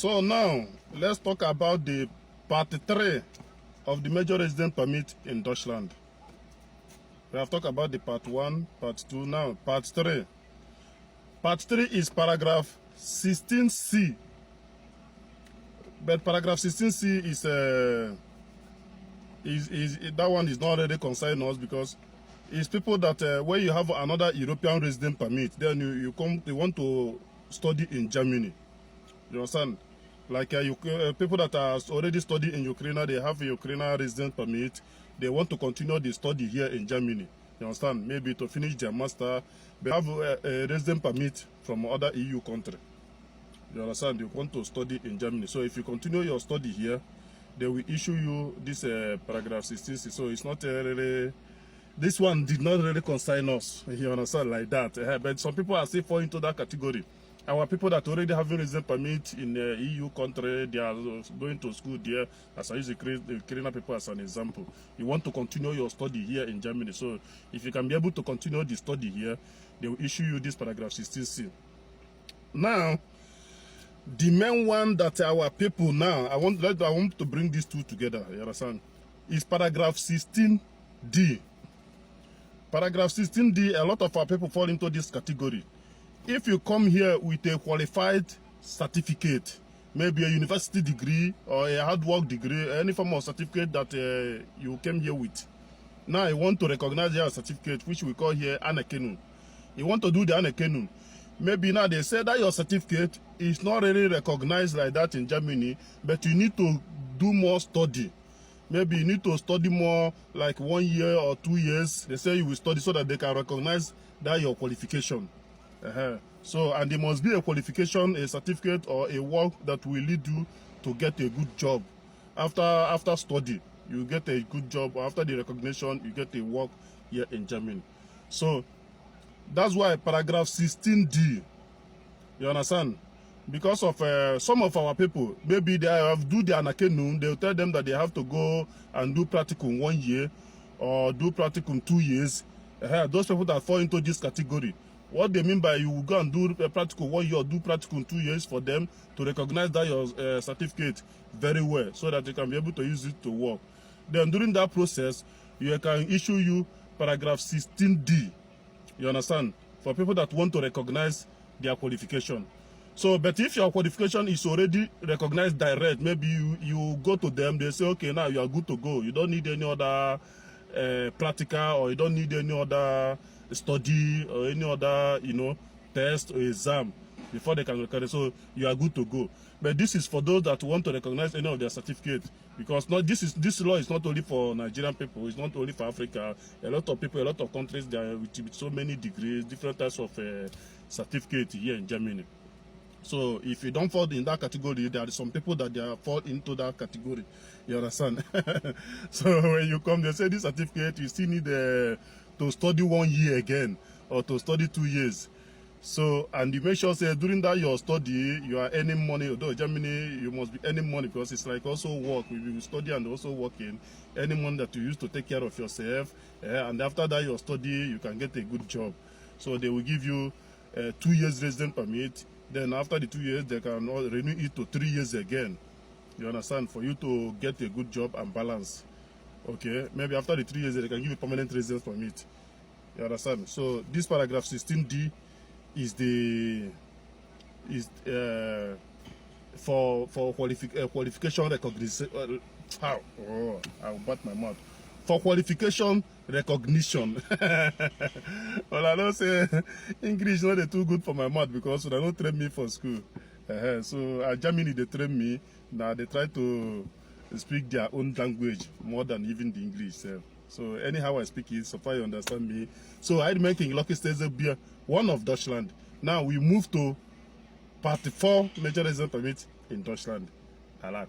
So now, let's talk about the part 3 of the major residence permit in Deutschland. We have talked about the part 1, part 2, now part 3. Part 3 is paragraph 16C. But paragraph 16C is that one is not really concerning us, because it's people that when you have another European resident permit, then you want to study in Germany. You understand? Like people that are already studying in Ukraine, they have a Ukrainian resident permit. They want to continue the study here in Germany. You understand? Maybe to finish their master. They have a resident permit from other EU country. You understand? You want to study in Germany. So if you continue your study here, they will issue you this paragraph 16. So it's not really, this one did not really concern us. You understand, like that. But some people are still falling into that category. Our people that already have a resident permit in the EU country, they are going to school there. As I use the Ukrainian people as an example, you want to continue your study here in Germany. So if you can be able to continue the study here, they will issue you this paragraph 16C. Now, the main one that our people now, I want to bring these two together, you understand, is paragraph 16D. Paragraph 16D, a lot of our people fall into this category. If you come here with a qualified certificate, maybe a university degree or a hard work degree, any form of certificate that you came here with, now you want to recognize your certificate, which we call here Anerkennung. You want to do the Anerkennung. Maybe now they say that your certificate is not really recognized like that in Germany, but you need to do more study. Maybe you need to study more, like 1 year or 2 years. They say you will study so that they can recognize that your qualification. So, and there must be a qualification, a certificate, or a work that will lead you to get a good job. After study, you get a good job. After the recognition, you get a work here in Germany. So, that's why paragraph 16D, you understand? Because of some of our people, maybe they have do the Anerkennung, they'll tell them that they have to go and do practicum 1 year or do practicum 2 years. Those people that fall into this category, what they mean by you will go and do a practical 1 year or do practical 2 years for them to recognize that your certificate very well, so that they can be able to use it to work. Then during that process, you can issue you paragraph 16D. You understand? For people that want to recognize their qualification. So, but if your qualification is already recognized direct, maybe you go to them, they say, okay, now you are good to go. You don't need any other practical, or you don't need any other study or any other, test or exam before they can recognize. So you are good to go. But this is for those that want to recognize any of their certificate, because this law is not only for Nigerian people, it's not only for Africa. A lot of people, a lot of countries, they are with so many degrees, different types of certificate here in Germany. So if you don't fall in that category, there are some people that they fall into that category. You understand? So when you come, they say this certificate, you still need to study 1 year again, or to study 2 years. So, and you make sure, say, during that your study, you are earning money. Although in Germany, you must be earning money, because it's like also work. You study and also working, any money that you use to take care of yourself. And after that your study, you can get a good job. So they will give you 2 years resident permit. Then after the 2 years, they can renew it to 3 years again. You understand? For you to get a good job and balance. Okay, maybe after the 3 years, they can give you permanent residence permit. You understand? So this paragraph 16D is for qualification recognition. I'll bat my mouth. For qualification recognition. Well, I don't say English not too good for my mouth, because they don't train me for school. So at Germany they train me. Now they try to speak their own language more than even the English. So anyhow I speak it, so far you understand me. So I making lucky stays beer one of Deutschland. Now we move to part 4 major resident permit in Deutschland. Yeah.